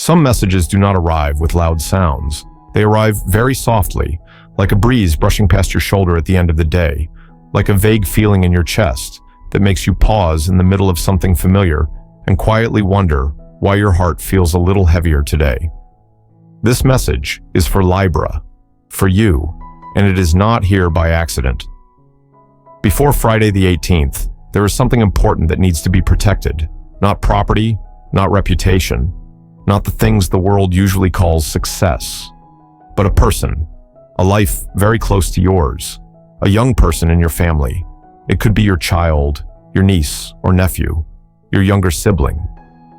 Some messages do not arrive with loud sounds. They arrive very softly, like a breeze brushing past your shoulder at the end of the day, like a vague feeling in your chest that makes you pause in the middle of something familiar and quietly wonder why your heart feels a little heavier today. This message is for Libra, for you, and it is not here by accident. Before Friday the 18th, there is something important that needs to be protected. Not property, not reputation, not the things the world usually calls success, but a person, a life very close to yours, a young person in your family. It could be your child, your niece or nephew, your younger sibling,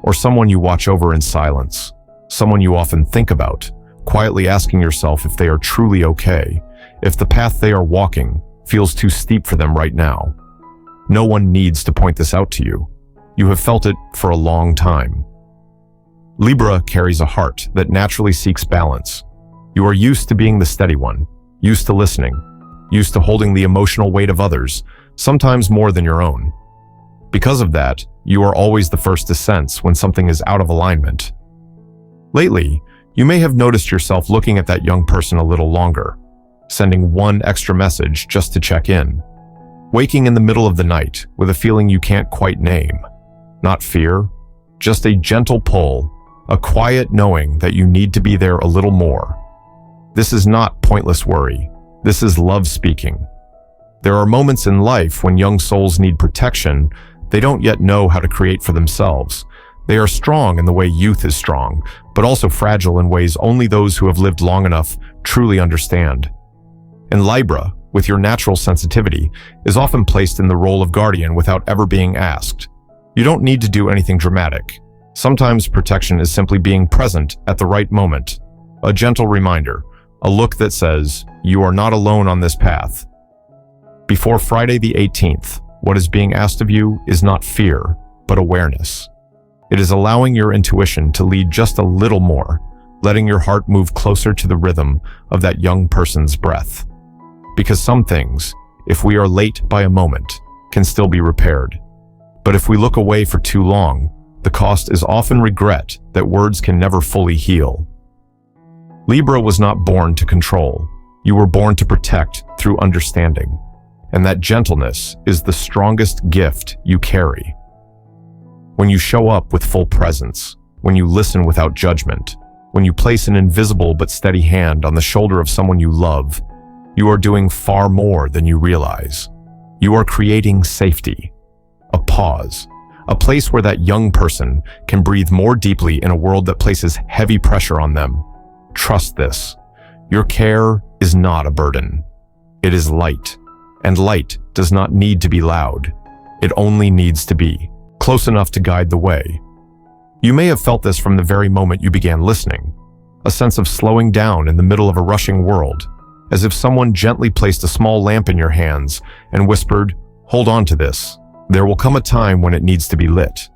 or someone you watch over in silence, someone you often think about, quietly asking yourself if they are truly okay, if the path they are walking feels too steep for them right now. No one needs to point this out to you. You have felt it for a long time. Libra carries a heart that naturally seeks balance. You are used to being the steady one, used to listening, used to holding the emotional weight of others, sometimes more than your own. Because of that, you are always the first to sense when something is out of alignment. Lately, you may have noticed yourself looking at that young person a little longer, sending one extra message just to check in, waking in the middle of the night with a feeling you can't quite name. Not fear, just a gentle pull, a quiet knowing that you need to be there a little more. This is not pointless worry. This is love speaking. There are moments in life when young souls need protection they don't yet know how to create for themselves. They are strong in the way youth is strong, but also fragile in ways only those who have lived long enough truly understand. And Libra, with your natural sensitivity, is often placed in the role of guardian without ever being asked. You don't need to do anything dramatic. Sometimes protection is simply being present at the right moment. A gentle reminder, a look that says, you are not alone on this path. Before Friday the 18th, what is being asked of you is not fear, but awareness. It is allowing your intuition to lead just a little more, letting your heart move closer to the rhythm of that young person's breath. Because some things, if we are late by a moment, can still be repaired. But if we look away for too long, the cost is often regret that words can never fully heal. Libra was not born to control. You were born to protect through understanding. And that gentleness is the strongest gift you carry. When you show up with full presence, when you listen without judgment, when you place an invisible but steady hand on the shoulder of someone you love, you are doing far more than you realize. You are creating safety, a pause, a place where that young person can breathe more deeply in a world that places heavy pressure on them. Trust this. Your care is not a burden. It is light. And light does not need to be loud. It only needs to be close enough to guide the way. You may have felt this from the very moment you began listening, a sense of slowing down in the middle of a rushing world, as if someone gently placed a small lamp in your hands and whispered, hold on to this. There will come a time when it needs to be lit.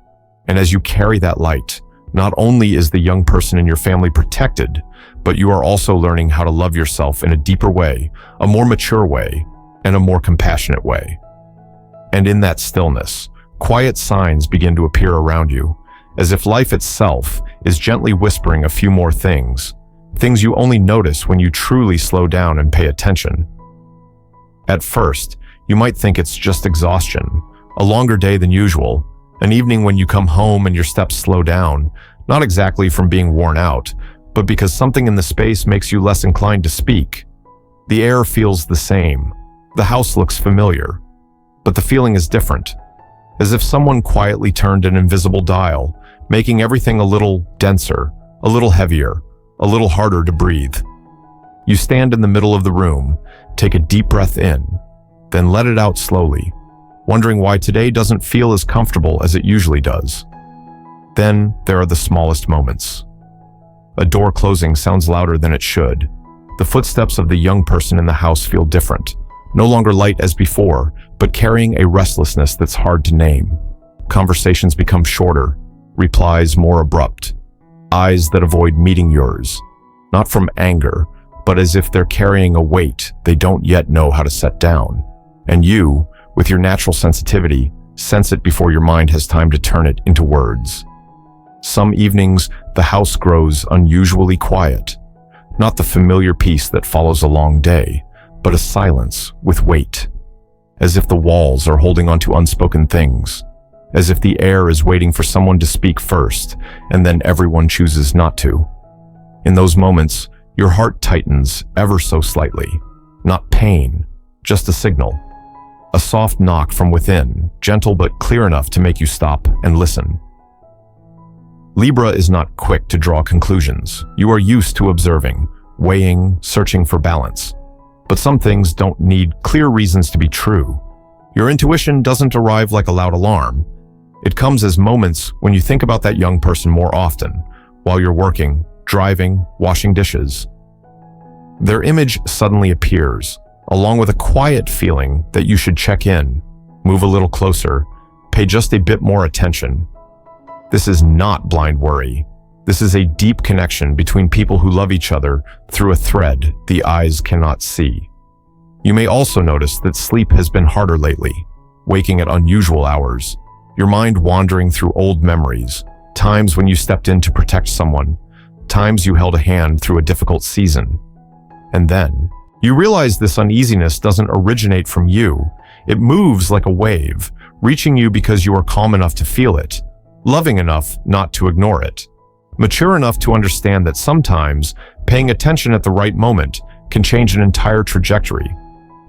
And as you carry that light, not only is the young person in your family protected, but you are also learning how to love yourself in a deeper way, a more mature way, and a more compassionate way. And in that stillness, quiet signs begin to appear around you, as if life itself is gently whispering a few more things you only notice when you truly slow down and pay attention. At first, you might think it's just exhaustion, a longer day than usual, an evening when you come home and your steps slow down, not exactly from being worn out, but because something in the space makes you less inclined to speak. The air feels the same. The house looks familiar, but the feeling is different, as if someone quietly turned an invisible dial, making everything a little denser, a little heavier, a little harder to breathe. You stand in the middle of the room, take a deep breath in, then let it out slowly, wondering why today doesn't feel as comfortable as it usually does. Then there are the smallest moments. A door closing sounds louder than it should. The footsteps of the young person in the house feel different. No longer light as before, but carrying a restlessness that's hard to name. Conversations become shorter, replies more abrupt, eyes that avoid meeting yours, not from anger, but as if they're carrying a weight they don't yet know how to set down. And you, with your natural sensitivity, sense it before your mind has time to turn it into words. Some evenings, the house grows unusually quiet. Not the familiar peace that follows a long day, but a silence with weight. As if the walls are holding on to unspoken things. As if the air is waiting for someone to speak first, and then everyone chooses not to. In those moments, your heart tightens ever so slightly. Not pain, just a signal. A soft knock from within, gentle but clear enough to make you stop and listen. Libra is not quick to draw conclusions. You are used to observing, weighing, searching for balance. But some things don't need clear reasons to be true. Your intuition doesn't arrive like a loud alarm. It comes as moments when you think about that young person more often, while you're working, driving, washing dishes. Their image suddenly appears, along with a quiet feeling that you should check in, move a little closer, pay just a bit more attention. This is not blind worry. This is a deep connection between people who love each other through a thread the eyes cannot see. You may also notice that sleep has been harder lately, waking at unusual hours, your mind wandering through old memories, times when you stepped in to protect someone, times you held a hand through a difficult season. And then, you realize this uneasiness doesn't originate from you. It moves like a wave, reaching you because you are calm enough to feel it, loving enough not to ignore it, mature enough to understand that sometimes paying attention at the right moment can change an entire trajectory.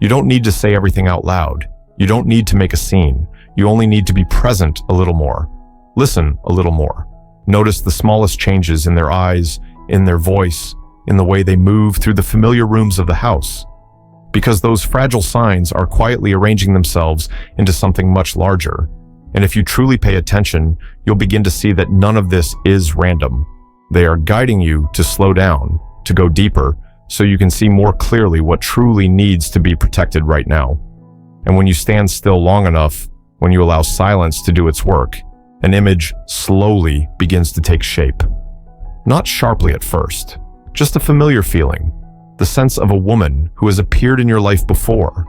You don't need to say everything out loud. You don't need to make a scene. You only need to be present a little more. Listen a little more. Notice the smallest changes in their eyes, in their voice, in the way they move through the familiar rooms of the house. Because those fragile signs are quietly arranging themselves into something much larger. And if you truly pay attention, you'll begin to see that none of this is random. They are guiding you to slow down, to go deeper, so you can see more clearly what truly needs to be protected right now. And when you stand still long enough, when you allow silence to do its work, an image slowly begins to take shape. Not sharply at first, just a familiar feeling, the sense of a woman who has appeared in your life before.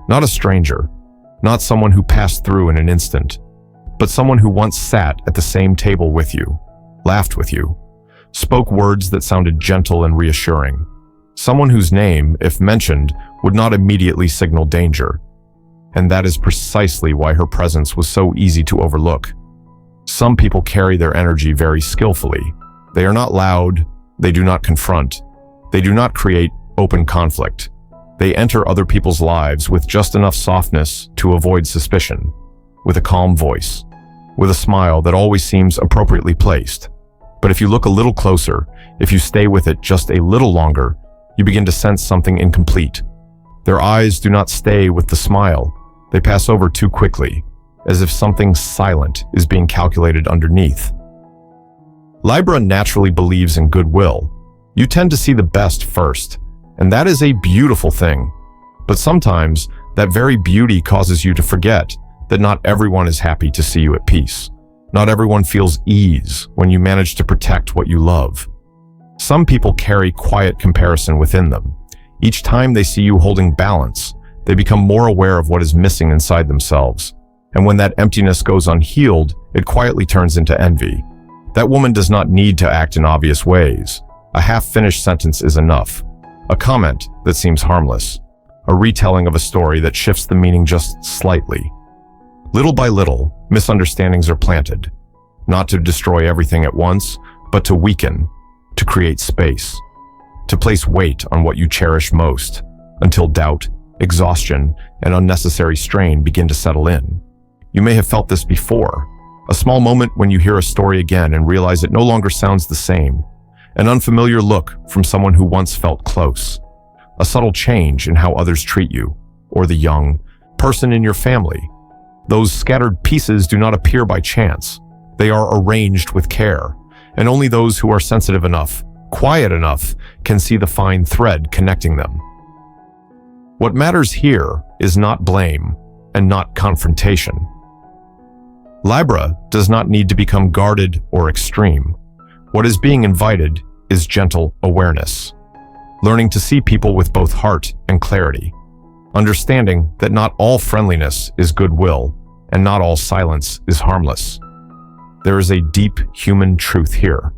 Not a stranger, not someone who passed through in an instant, but someone who once sat at the same table with you, laughed with you, spoke words that sounded gentle and reassuring. Someone whose name, if mentioned, would not immediately signal danger. And that is precisely why her presence was so easy to overlook. Some people carry their energy very skillfully. They are not loud, they do not confront, they do not create open conflict. They enter other people's lives with just enough softness to avoid suspicion, with a calm voice, with a smile that always seems appropriately placed. But if you look a little closer, if you stay with it just a little longer, you begin to sense something incomplete. Their eyes do not stay with the smile. They pass over too quickly, as if something silent is being calculated underneath. Libra naturally believes in goodwill. You tend to see the best first, and that is a beautiful thing. But sometimes, that very beauty causes you to forget that not everyone is happy to see you at peace. Not everyone feels ease when you manage to protect what you love. Some people carry quiet comparison within them. Each time they see you holding balance, they become more aware of what is missing inside themselves. And when that emptiness goes unhealed, it quietly turns into envy. That woman does not need to act in obvious ways. A half-finished sentence is enough. A comment that seems harmless. A retelling of a story that shifts the meaning just slightly. Little by little, misunderstandings are planted. Not to destroy everything at once, but to weaken, to create space, to place weight on what you cherish most, until doubt, exhaustion, and unnecessary strain begin to settle in. You may have felt this before. A small moment when you hear a story again and realize it no longer sounds the same. An unfamiliar look from someone who once felt close. A subtle change in how others treat you, or the young person in your family. Those scattered pieces do not appear by chance. They are arranged with care, and only those who are sensitive enough, quiet enough, can see the fine thread connecting them. What matters here is not blame and not confrontation. Libra does not need to become guarded or extreme. What is being invited is gentle awareness, learning to see people with both heart and clarity, understanding that not all friendliness is goodwill and not all silence is harmless. There is a deep human truth here.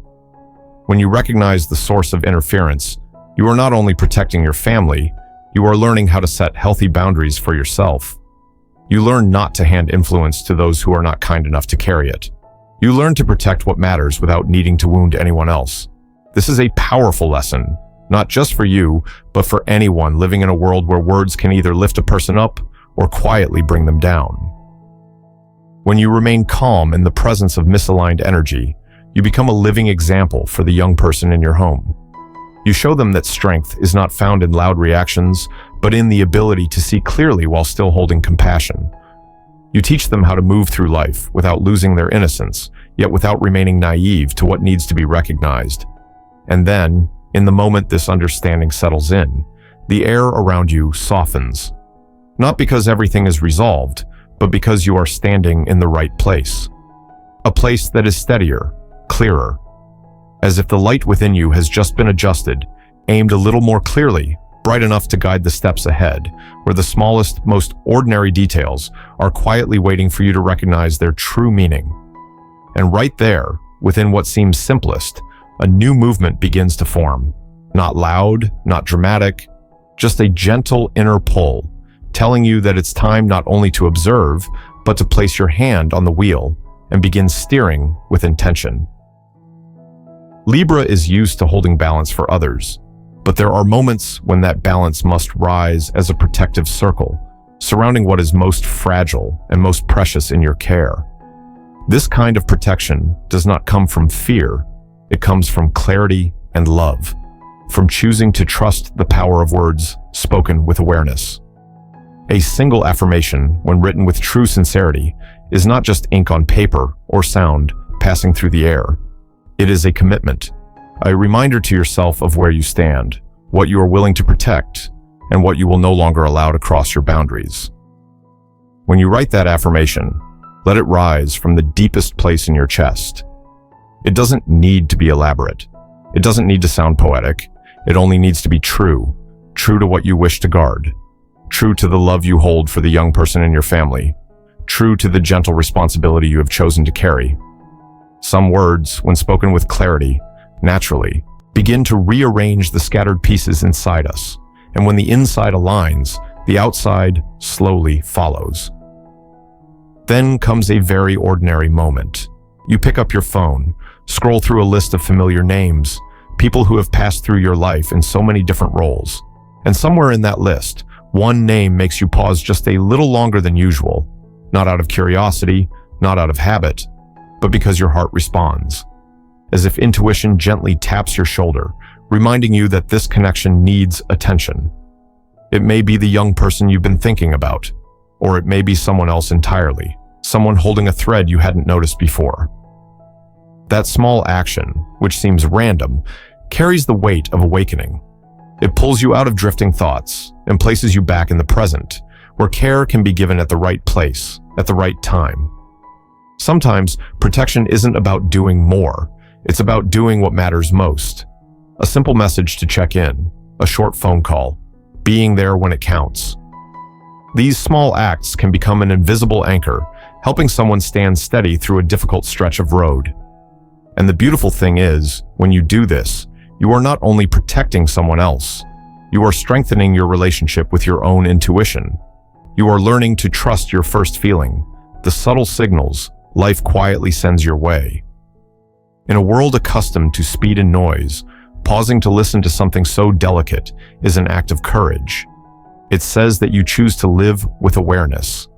When you recognize the source of interference, you are not only protecting your family, you are learning how to set healthy boundaries for yourself. You learn not to hand influence to those who are not kind enough to carry it. You learn to protect what matters without needing to wound anyone else. This is a powerful lesson, not just for you, but for anyone living in a world where words can either lift a person up or quietly bring them down. When you remain calm in the presence of misaligned energy, you become a living example for the young person in your home. You show them that strength is not found in loud reactions, but in the ability to see clearly while still holding compassion. You teach them how to move through life without losing their innocence, yet without remaining naive to what needs to be recognized. And then, in the moment this understanding settles in, the air around you softens. Not because everything is resolved, but because you are standing in the right place. A place that is steadier, clearer. As if the light within you has just been adjusted, aimed a little more clearly, bright enough to guide the steps ahead, where the smallest, most ordinary details are quietly waiting for you to recognize their true meaning. And right there, within what seems simplest, a new movement begins to form. Not loud, not dramatic, just a gentle inner pull, telling you that it's time not only to observe, but to place your hand on the wheel and begin steering with intention. Libra is used to holding balance for others, but there are moments when that balance must rise as a protective circle, surrounding what is most fragile and most precious in your care. This kind of protection does not come from fear, it comes from clarity and love, from choosing to trust the power of words spoken with awareness. A single affirmation, when written with true sincerity, is not just ink on paper or sound passing through the air. It is a commitment, a reminder to yourself of where you stand, what you are willing to protect, and what you will no longer allow to cross your boundaries. When you write that affirmation, let it rise from the deepest place in your chest. It doesn't need to be elaborate. It doesn't need to sound poetic. It only needs to be true, true to what you wish to guard, true to the love you hold for the young person in your family, true to the gentle responsibility you have chosen to carry. Some words, when spoken with clarity, naturally, begin to rearrange the scattered pieces inside us, and when the inside aligns, the outside slowly follows. Then comes a very ordinary moment. You pick up your phone, scroll through a list of familiar names, people who have passed through your life in so many different roles, and somewhere in that list, one name makes you pause just a little longer than usual, not out of curiosity, not out of habit, but because your heart responds, as if intuition gently taps your shoulder, reminding you that this connection needs attention. It may be the young person you've been thinking about, or it may be someone else entirely, someone holding a thread you hadn't noticed before. That small action, which seems random, carries the weight of awakening. It pulls you out of drifting thoughts and places you back in the present, where care can be given at the right place, at the right time. Sometimes, protection isn't about doing more, it's about doing what matters most. A simple message to check in, a short phone call, being there when it counts. These small acts can become an invisible anchor, helping someone stand steady through a difficult stretch of road. And the beautiful thing is, when you do this, you are not only protecting someone else, you are strengthening your relationship with your own intuition. You are learning to trust your first feeling, the subtle signals life quietly sends your way. In a world accustomed to speed and noise, pausing to listen to something so delicate is an act of courage. It says that you choose to live with awareness,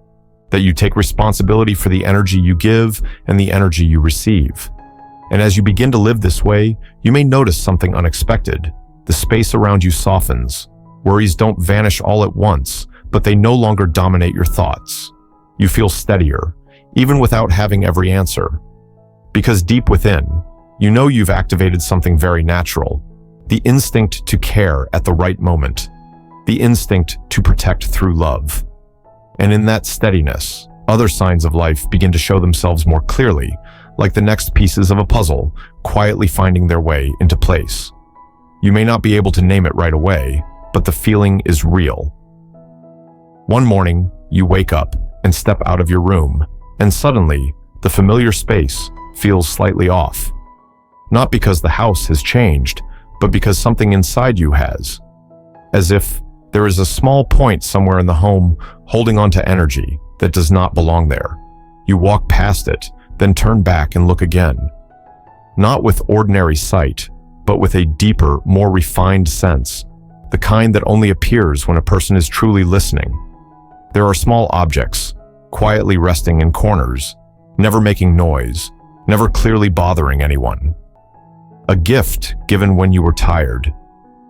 that you take responsibility for the energy you give and the energy you receive. And as you begin to live this way, you may notice something unexpected. The space around you softens. Worries don't vanish all at once, but they no longer dominate your thoughts. You feel steadier, even without having every answer. Because deep within, you know you've activated something very natural, the instinct to care at the right moment, the instinct to protect through love. And in that steadiness, other signs of life begin to show themselves more clearly, like the next pieces of a puzzle, quietly finding their way into place. You may not be able to name it right away, but the feeling is real. One morning, you wake up and step out of your room, and suddenly, the familiar space, feels slightly off. Not because the house has changed, but because something inside you has. As if there is a small point somewhere in the home holding on to energy that does not belong there. You walk past it, then turn back and look again. Not with ordinary sight, but with a deeper, more refined sense, the kind that only appears when a person is truly listening. There are small objects, quietly resting in corners, never making noise, never clearly bothering anyone. A gift given when you were tired.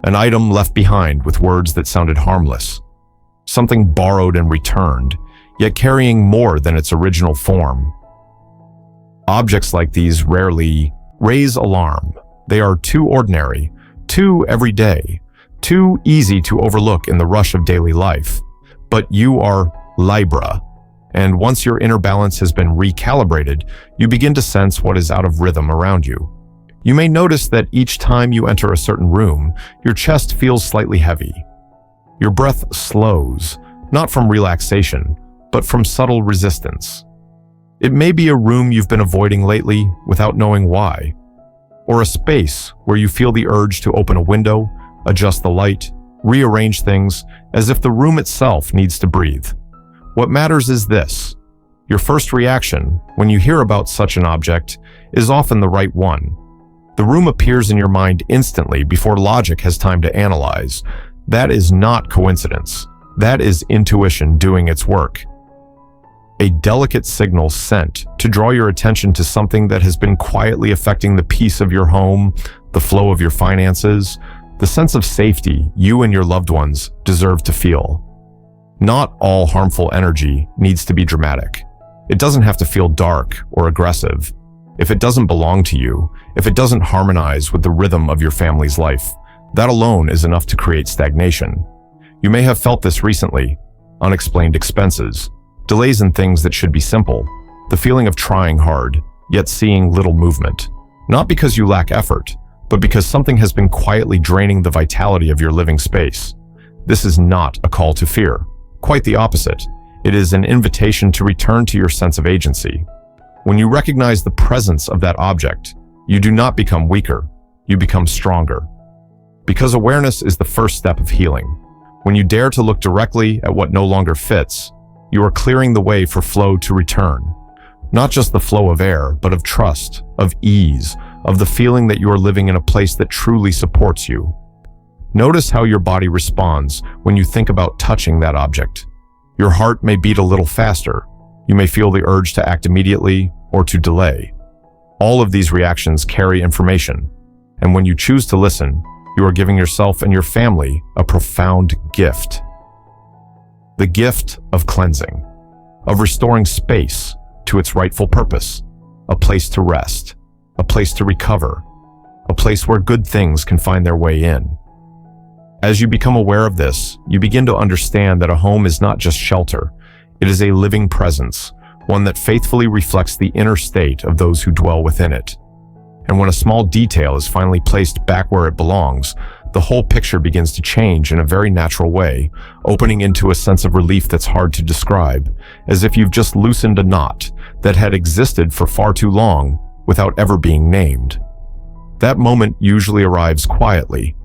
An item left behind with words that sounded harmless. Something borrowed and returned, yet carrying more than its original form. Objects like these rarely raise alarm. They are too ordinary, too everyday, too easy to overlook in the rush of daily life. But you are Libra, and once your inner balance has been recalibrated, you begin to sense what is out of rhythm around you. You may notice that each time you enter a certain room, your chest feels slightly heavy. Your breath slows, not from relaxation, but from subtle resistance. It may be a room you've been avoiding lately without knowing why, or a space where you feel the urge to open a window, adjust the light, rearrange things, as if the room itself needs to breathe. What matters is this: your first reaction when you hear about such an object is often the right one. The room appears in your mind instantly before logic has time to analyze. That is not coincidence. That is intuition doing its work. A delicate signal sent to draw your attention to something that has been quietly affecting the peace of your home, the flow of your finances, the sense of safety you and your loved ones deserve to feel. Not all harmful energy needs to be dramatic. It doesn't have to feel dark or aggressive. If it doesn't belong to you, if it doesn't harmonize with the rhythm of your family's life, that alone is enough to create stagnation. You may have felt this recently: unexplained expenses, delays in things that should be simple, the feeling of trying hard, yet seeing little movement. Not because you lack effort, but because something has been quietly draining the vitality of your living space. This is not a call to fear. Quite the opposite. It is an invitation to return to your sense of agency. When you recognize the presence of that object, you do not become weaker, you become stronger. Because awareness is the first step of healing. When you dare to look directly at what no longer fits, you are clearing the way for flow to return. Not just the flow of air, but of trust, of ease, of the feeling that you are living in a place that truly supports you. Notice how your body responds when you think about touching that object. Your heart may beat a little faster. You may feel the urge to act immediately or to delay. All of these reactions carry information, and when you choose to listen, you are giving yourself and your family a profound gift. The gift of cleansing, of restoring space to its rightful purpose, a place to rest, a place to recover, a place where good things can find their way in. As you become aware of this, you begin to understand that a home is not just shelter. It is a living presence, one that faithfully reflects the inner state of those who dwell within it. And when a small detail is finally placed back where it belongs, the whole picture begins to change in a very natural way, opening into a sense of relief that's hard to describe, as if you've just loosened a knot that had existed for far too long without ever being named. That moment usually arrives quietly.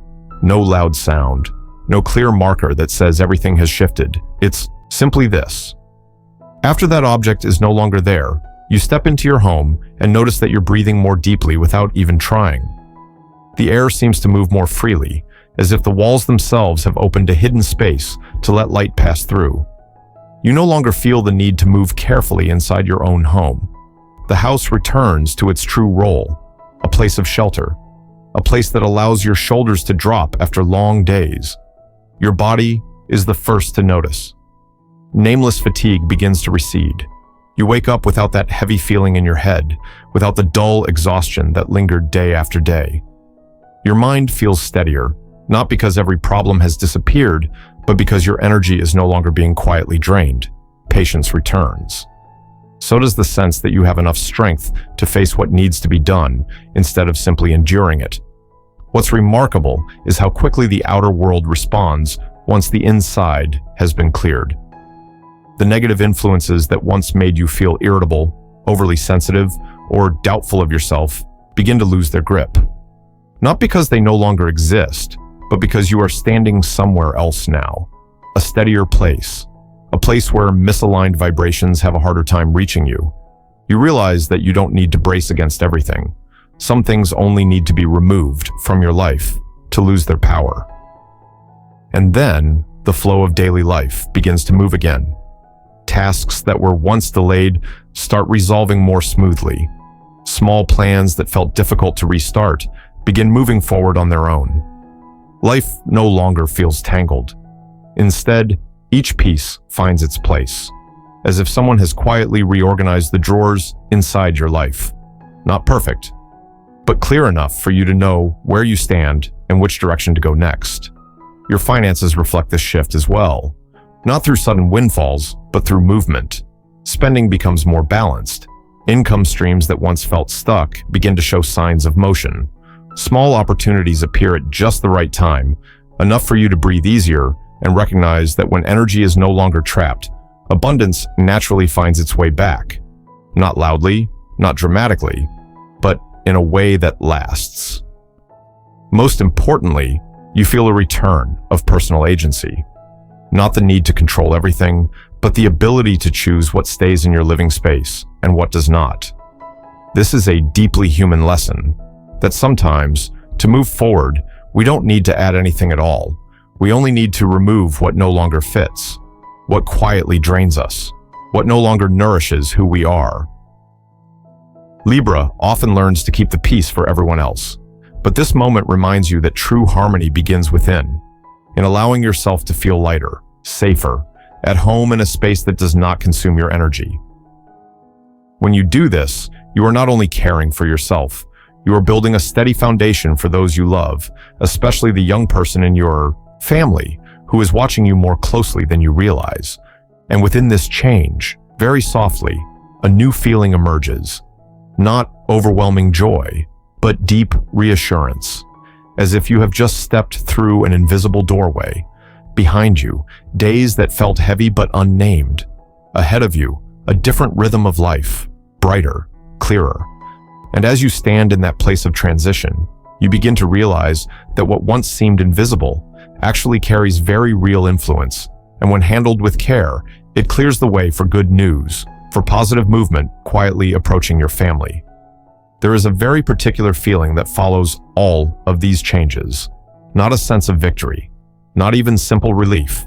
No loud sound, no clear marker that says everything has shifted. It's simply this. After that object is no longer there, you step into your home and notice that you're breathing more deeply without even trying. The air seems to move more freely, as if the walls themselves have opened a hidden space to let light pass through. You no longer feel the need to move carefully inside your own home. The house returns to its true role, a place of shelter, a place that allows your shoulders to drop after long days. Your body is the first to notice. Nameless fatigue begins to recede. You wake up without that heavy feeling in your head, without the dull exhaustion that lingered day after day. Your mind feels steadier, not because every problem has disappeared, but because your energy is no longer being quietly drained. Patience returns. So does the sense that you have enough strength to face what needs to be done, instead of simply enduring it. What's remarkable is how quickly the outer world responds once the inside has been cleared. The negative influences that once made you feel irritable, overly sensitive, or doubtful of yourself begin to lose their grip. Not because they no longer exist, but because you are standing somewhere else now. A steadier place. A place where misaligned vibrations have a harder time reaching you. You realize that you don't need to brace against everything. Some things only need to be removed from your life to lose their power. And then, the flow of daily life begins to move again. Tasks that were once delayed start resolving more smoothly. Small plans that felt difficult to restart begin moving forward on their own. Life no longer feels tangled. Instead, each piece finds its place, as if someone has quietly reorganized the drawers inside your life. Not perfect, but clear enough for you to know where you stand and which direction to go next. Your finances reflect this shift as well, not through sudden windfalls, but through movement. Spending becomes more balanced. Income streams that once felt stuck begin to show signs of motion. Small opportunities appear at just the right time, enough for you to breathe easier and recognize that when energy is no longer trapped, abundance naturally finds its way back. Not loudly, not dramatically, but in a way that lasts. Most importantly, you feel a return of personal agency. Not the need to control everything, but the ability to choose what stays in your living space and what does not. This is a deeply human lesson, that sometimes, to move forward, we don't need to add anything at all. We only need to remove what no longer fits, what quietly drains us, what no longer nourishes who we are. Libra often learns to keep the peace for everyone else, but this moment reminds you that true harmony begins within, in allowing yourself to feel lighter, safer, at home in a space that does not consume your energy. When you do this, you are not only caring for yourself, you are building a steady foundation for those you love, especially the young person in your family who is watching you more closely than you realize. And within this change, very softly, a new feeling emerges. Not overwhelming joy, but deep reassurance, as if you have just stepped through an invisible doorway. Behind you, days that felt heavy but unnamed. Ahead of you, a different rhythm of life, brighter, clearer. And as you stand in that place of transition, you begin to realize that what once seemed invisible actually carries very real influence, and when handled with care, it clears the way for good news, for positive movement quietly approaching your family. There is a very particular feeling that follows all of these changes, not a sense of victory, not even simple relief.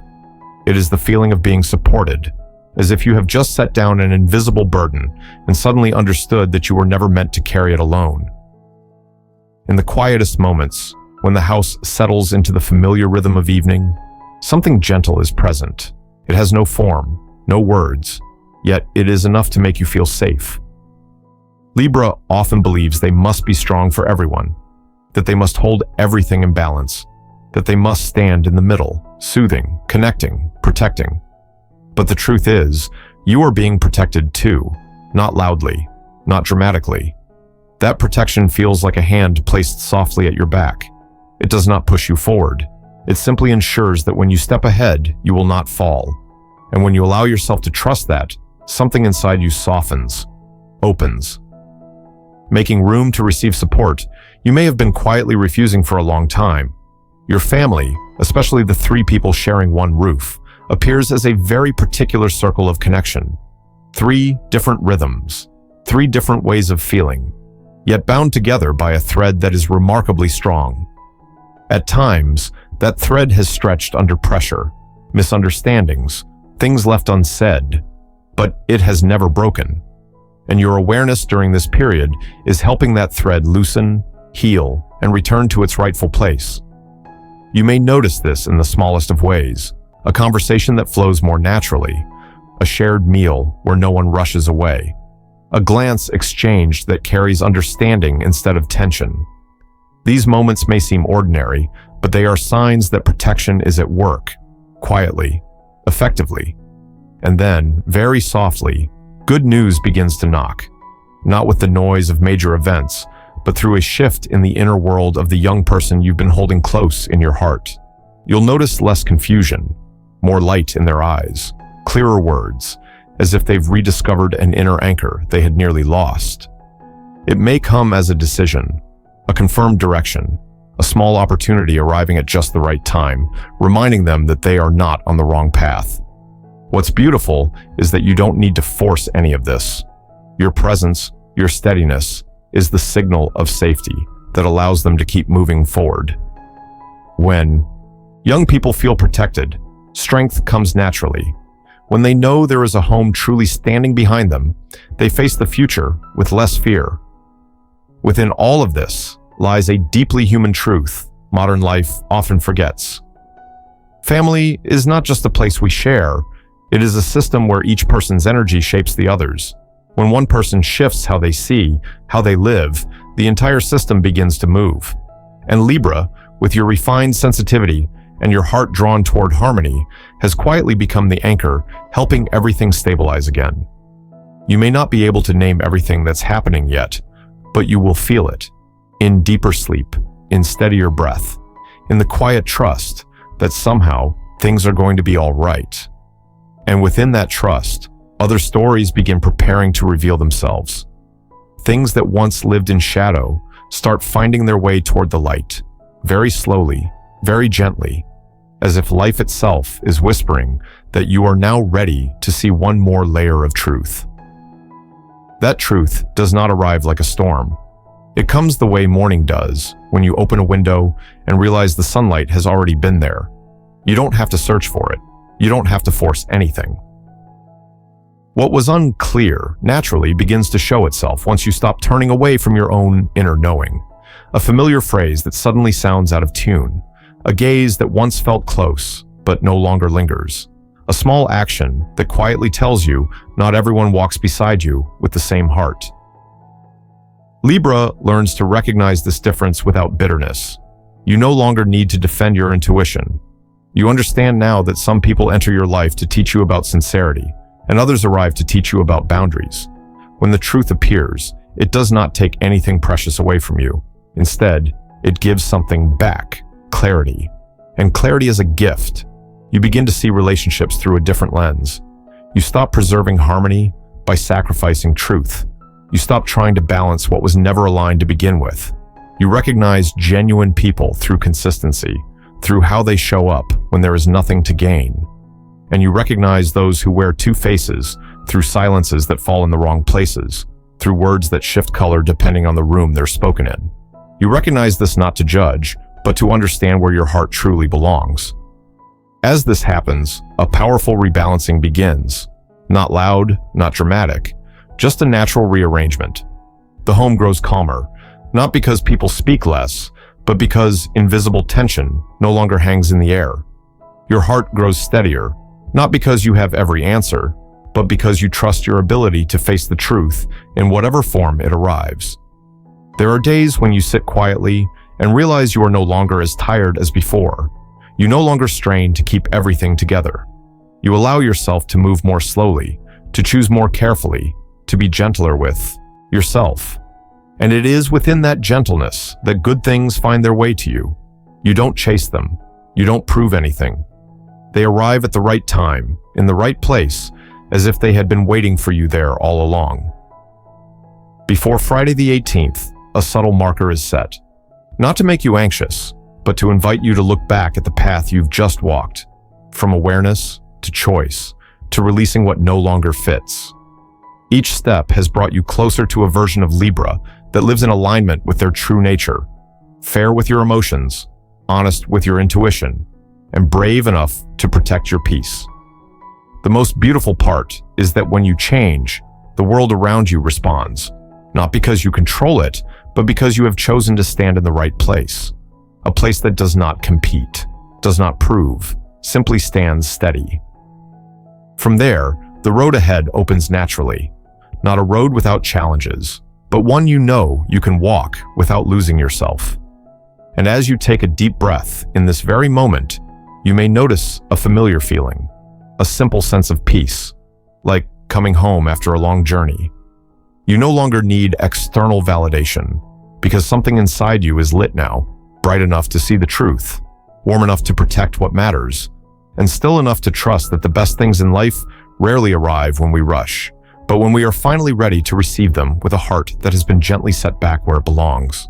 It is the feeling of being supported, as if you have just set down an invisible burden and suddenly understood that you were never meant to carry it alone. In the quietest moments, when the house settles into the familiar rhythm of evening, something gentle is present. It has no form, no words, yet it is enough to make you feel safe. Libra often believes they must be strong for everyone, that they must hold everything in balance, that they must stand in the middle, soothing, connecting, protecting. But the truth is, you are being protected too, not loudly, not dramatically. That protection feels like a hand placed softly at your back. It does not push you forward. It simply ensures that when you step ahead, you will not fall. And when you allow yourself to trust that, something inside you softens, opens. Making room to receive support, you may have been quietly refusing for a long time. Your family, especially the three people sharing one roof, appears as a very particular circle of connection. 3 different rhythms, 3 different ways of feeling, yet bound together by a thread that is remarkably strong. At times, that thread has stretched under pressure, misunderstandings, things left unsaid, but it has never broken. And your awareness during this period is helping that thread loosen, heal, and return to its rightful place. You may notice this in the smallest of ways, a conversation that flows more naturally, a shared meal where no one rushes away, a glance exchanged that carries understanding instead of tension. These moments may seem ordinary, but they are signs that protection is at work, quietly, effectively. And then, very softly, good news begins to knock, not with the noise of major events, but through a shift in the inner world of the young person you've been holding close in your heart. You'll notice less confusion, more light in their eyes, clearer words, as if they've rediscovered an inner anchor they had nearly lost. It may come as a decision, a confirmed direction, a small opportunity arriving at just the right time, reminding them that they are not on the wrong path. What's beautiful is that you don't need to force any of this. Your presence, your steadiness, is the signal of safety that allows them to keep moving forward. When young people feel protected, strength comes naturally. When they know there is a home truly standing behind them, they face the future with less fear. Within all of this lies a deeply human truth modern life often forgets. Family is not just a place we share, it is a system where each person's energy shapes the others. When one person shifts how they see, how they live, the entire system begins to move. And Libra, with your refined sensitivity and your heart drawn toward harmony, has quietly become the anchor, helping everything stabilize again. You may not be able to name everything that's happening yet, but you will feel it. In deeper sleep, in steadier breath, in the quiet trust that somehow things are going to be all right. And within that trust, other stories begin preparing to reveal themselves. Things that once lived in shadow start finding their way toward the light, very slowly, very gently, as if life itself is whispering that you are now ready to see one more layer of truth. That truth does not arrive like a storm. It comes the way morning does, when you open a window and realize the sunlight has already been there. You don't have to search for it. You don't have to force anything. What was unclear naturally begins to show itself once you stop turning away from your own inner knowing. A familiar phrase that suddenly sounds out of tune. A gaze that once felt close, but no longer lingers. A small action that quietly tells you not everyone walks beside you with the same heart. Libra learns to recognize this difference without bitterness. You no longer need to defend your intuition. You understand now that some people enter your life to teach you about sincerity, and others arrive to teach you about boundaries. When the truth appears, it does not take anything precious away from you. Instead, it gives something back, clarity. And clarity is a gift. You begin to see relationships through a different lens. You stop preserving harmony by sacrificing truth. You stop trying to balance what was never aligned to begin with. You recognize genuine people through consistency, through how they show up when there is nothing to gain. And you recognize those who wear two faces through silences that fall in the wrong places, through words that shift color depending on the room they're spoken in. You recognize this not to judge, but to understand where your heart truly belongs. As this happens, a powerful rebalancing begins. Not loud, not dramatic, just a natural rearrangement. The home grows calmer, not because people speak less, but because invisible tension no longer hangs in the air. Your heart grows steadier, not because you have every answer, but because you trust your ability to face the truth in whatever form it arrives. There are days when you sit quietly and realize you are no longer as tired as before. You no longer strain to keep everything together. You allow yourself to move more slowly, to choose more carefully, to be gentler with yourself. And it is within that gentleness that good things find their way to you. You don't chase them. You don't prove anything. They arrive at the right time, in the right place, as if they had been waiting for you there all along. Before Friday the 18th, a subtle marker is set. Not to make you anxious, but to invite you to look back at the path you've just walked, from awareness to choice, to releasing what no longer fits. Each step has brought you closer to a version of Libra that lives in alignment with their true nature, fair with your emotions, honest with your intuition, and brave enough to protect your peace. The most beautiful part is that when you change, the world around you responds, not because you control it, but because you have chosen to stand in the right place. A place that does not compete, does not prove, simply stands steady. From there, the road ahead opens naturally. Not a road without challenges, but one you know you can walk without losing yourself. And as you take a deep breath in this very moment, you may notice a familiar feeling, a simple sense of peace, like coming home after a long journey. You no longer need external validation, because something inside you is lit now, bright enough to see the truth, warm enough to protect what matters, and still enough to trust that the best things in life rarely arrive when we rush, but when we are finally ready to receive them with a heart that has been gently set back where it belongs.